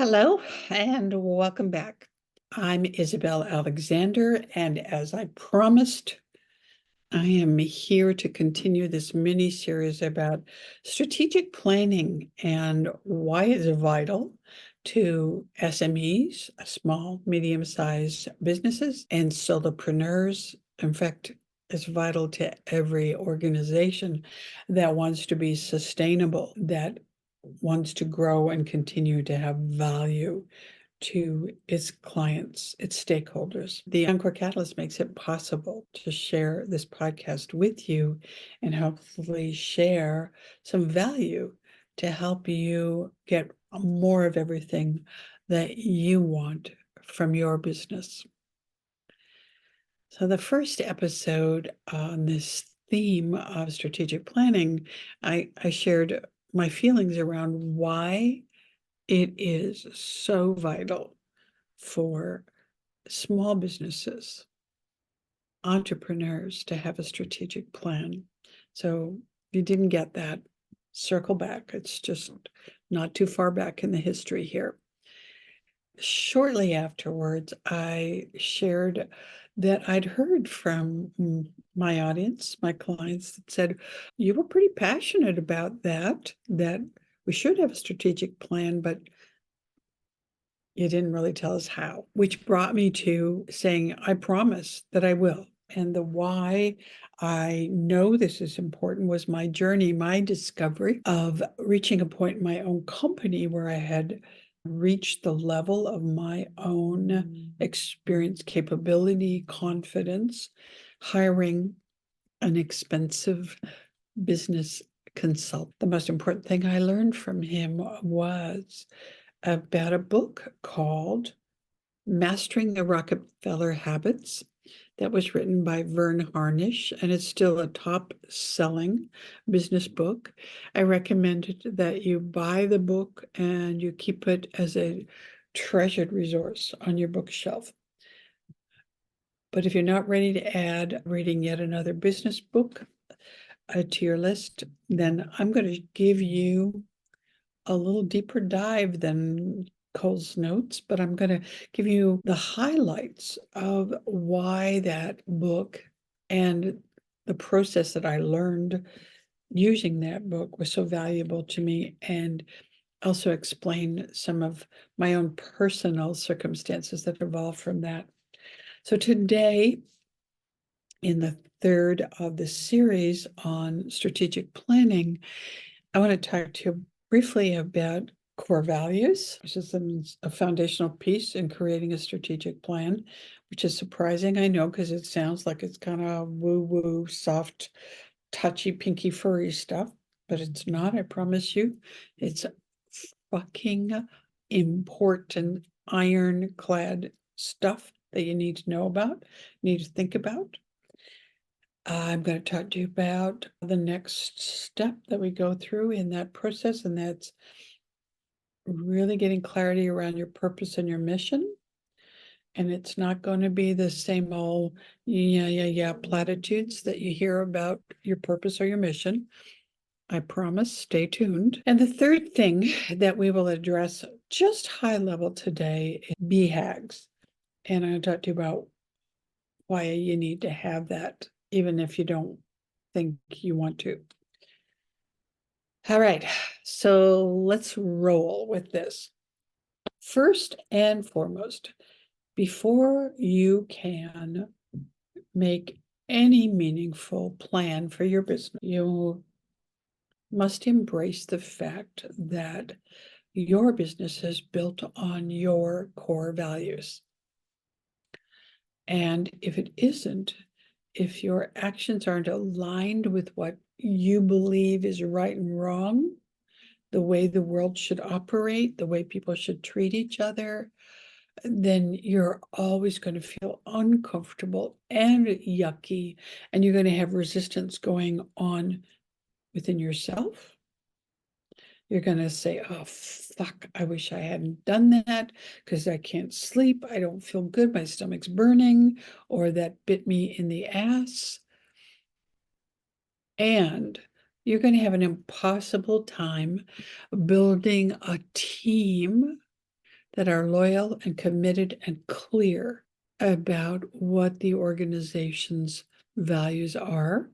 Hello and welcome back. I'm Isabel Alexander, and as I promised, I am here to continue this mini series about strategic planning and why it's vital to SMEs, small, medium-sized businesses, and solopreneurs. In fact, it's vital to every organization that wants to be sustainable, that wants to grow and continue to have value to its clients, its stakeholders. The Encore Catalyst makes it possible to share this podcast with you and hopefully share some value to help you get more of everything that you want from your business. So the first episode on this theme of strategic planning, I shared my feelings around why it is so vital for small businesses, entrepreneurs to have a strategic plan. So if you didn't get that, circle back. It's just not too far back in the history here. Shortly afterwards, I shared that I'd heard from my audience, my clients, that said, you were pretty passionate about that we should have a strategic plan, but you didn't really tell us how, which brought me to saying, I promise that I will. And the why I know this is important was my journey, my discovery of reaching a point in my own company where I had reached the level of my own experience, capability, confidence, hiring an expensive business consultant. The most important thing I learned from him was about a book called Mastering the Rockefeller Habits that was written by Vern Harnish, and it's still a top-selling business book. I recommend that you buy the book and you keep it as a treasured resource on your bookshelf. But if you're not ready to add reading yet another business book to your list, then I'm going to give you a little deeper dive than Cole's notes, but I'm going to give you the highlights of why that book and the process that I learned using that book was so valuable to me, and also explain some of my own personal circumstances that evolved from that. So today, in the third of the series on strategic planning, I want to talk to you briefly about core values, which is a foundational piece in creating a strategic plan, which is surprising, I know, because it sounds like it's kind of woo-woo, soft, touchy, pinky, furry stuff, but it's not, I promise you. It's fucking important, ironclad stuff that you need to know about, need to think about. I'm going to talk to you about the next step that we go through in that process, and that's really getting clarity around your purpose and your mission. And it's not going to be the same old yeah platitudes that you hear about your purpose or your mission. I promise, stay tuned. And the third thing that we will address just high level today is BHAGs. And I'm going to talk to you about why you need to have that, even if you don't think you want to. All right, so let's roll with this. First and foremost, before you can make any meaningful plan for your business, you must embrace the fact that your business is built on your core values. And if it isn't, if your actions aren't aligned with what you believe is right and wrong, the way the world should operate, the way people should treat each other, then you're always going to feel uncomfortable and yucky, and you're going to have resistance going on within yourself. You're going to say, oh, fuck, I wish I hadn't done that because I can't sleep. I don't feel good. My stomach's burning, or that bit me in the ass. And you're going to have an impossible time building a team that are loyal and committed and clear about what the organization's values are.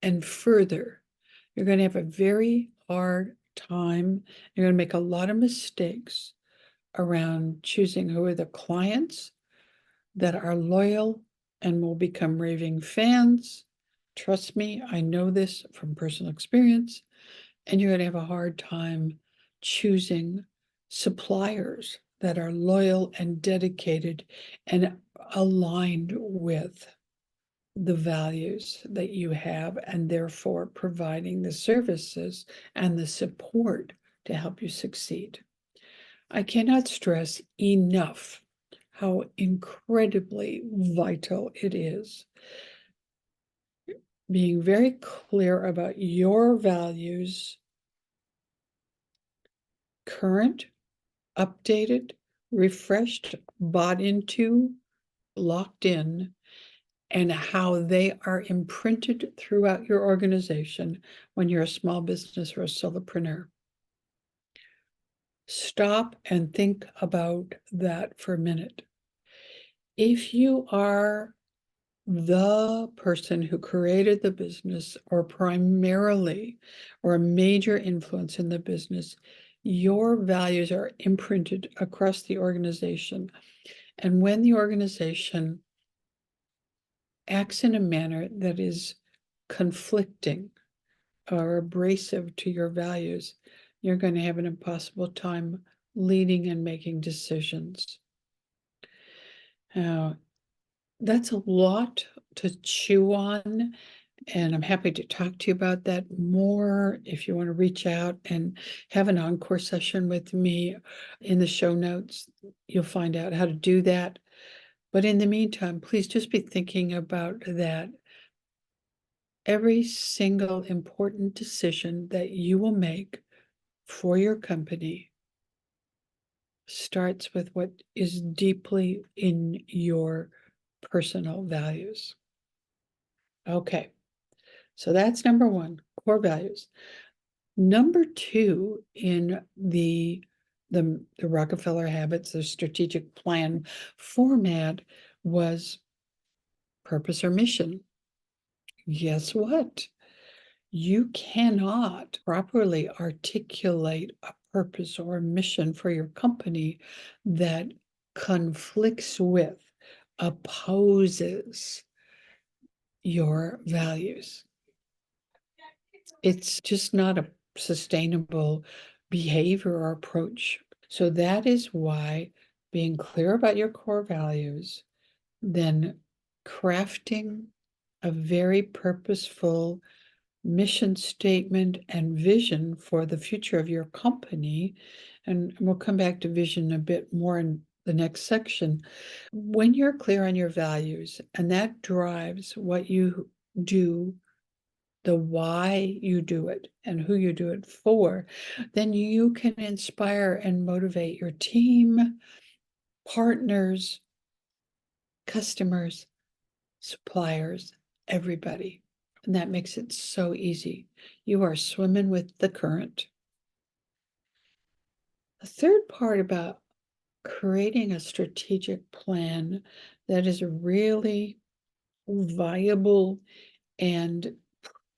And further, you're going to have a very hard time. You're going to make a lot of mistakes around choosing who are the clients that are loyal and will become raving fans. Trust me, I know this from personal experience. And you're going to have a hard time choosing suppliers that are loyal and dedicated and aligned with the values that you have, and therefore providing the services and the support to help you succeed. I cannot stress enough how incredibly vital it is being very clear about your values, current, updated, refreshed, bought into, locked in, and how they are imprinted throughout your organization when you're a small business or a solopreneur. Stop and think about that for a minute. If you are the person who created the business or primarily or a major influence in the business, your values are imprinted across the organization. And when the organization acts in a manner that is conflicting or abrasive to your values, you're going to have an impossible time leading and making decisions. Now, that's a lot to chew on, and I'm happy to talk to you about that more. If you want to reach out and have an encore session with me, in the show notes, you'll find out how to do that. But in the meantime, please just be thinking about that. Every single important decision that you will make for your company starts with what is deeply in your personal values. Okay, so that's number one, core values. Number two in the Rockefeller habits, the strategic plan format, was purpose or mission. Guess what? You cannot properly articulate a purpose or a mission for your company that conflicts with, opposes your values. It's just not a sustainable behavior or approach. So that is why being clear about your core values, then crafting a very purposeful mission statement and vision for the future of your company. And we'll come back to vision a bit more in the next section. When you're clear on your values, and that drives what you do, the why you do it and who you do it for, then you can inspire and motivate your team, partners, customers, suppliers, everybody. And that makes it so easy. You are swimming with the current. The third part about creating a strategic plan that is really viable and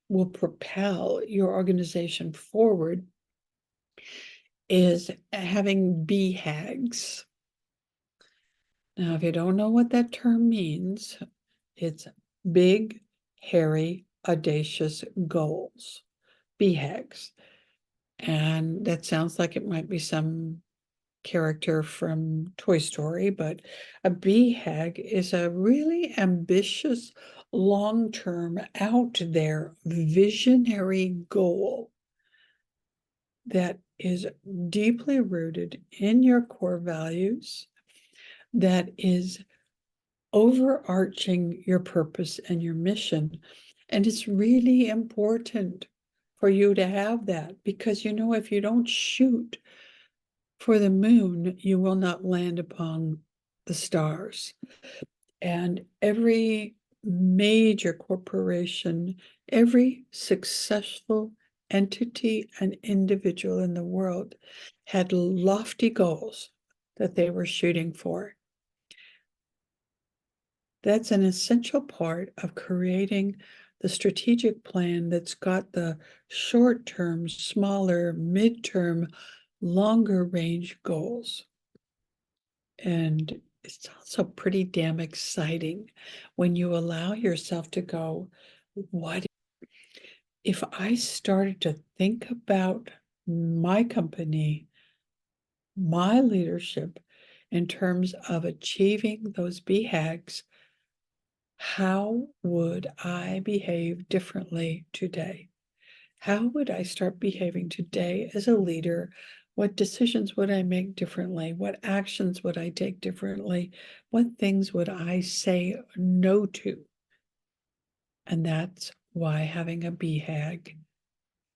will propel your organization forward is having BHAGs. Now, if you don't know what that term means, it's big, hairy, audacious goals, BHAGs. And that sounds like it might be some character from Toy Story, but a BHAG is a really ambitious, long-term, out there, visionary goal that is deeply rooted in your core values, that is overarching your purpose and your mission. And it's really important for you to have that, because if you don't shoot for the moon, you will not land upon the stars. And every major corporation, every successful entity and individual in the world had lofty goals that they were shooting for. That's an essential part of creating the strategic plan that's got the short-term, smaller, mid-term, longer range goals. And it's also pretty damn exciting when you allow yourself to go, what if I started to think about my company, my leadership, in terms of achieving those BHAGs, how would I behave differently today? How would I start behaving today as a leader? What decisions would I make differently? What actions would I take differently? What things would I say no to? And that's why having a BHAG,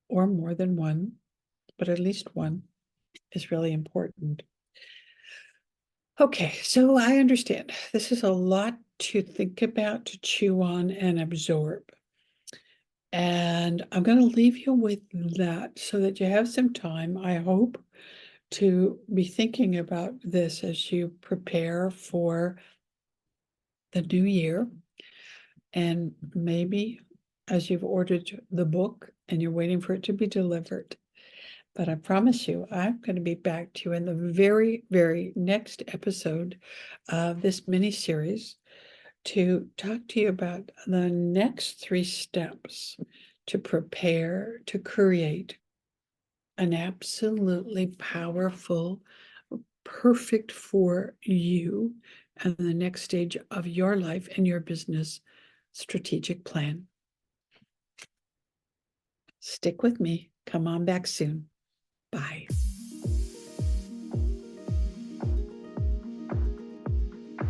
or more than one, but at least one, is really important. Okay, so I understand this is a lot to think about, to chew on, and absorb. And I'm going to leave you with that so that you have some time, I hope, to be thinking about this as you prepare for the new year. And maybe as you've ordered the book and you're waiting for it to be delivered. But I promise you, I'm going to be back to you in the very, very next episode of this mini series to talk to you about the next 3 steps to prepare to create an absolutely powerful, perfect for you and the next stage of your life and your business strategic plan. Stick with me. Come on back soon.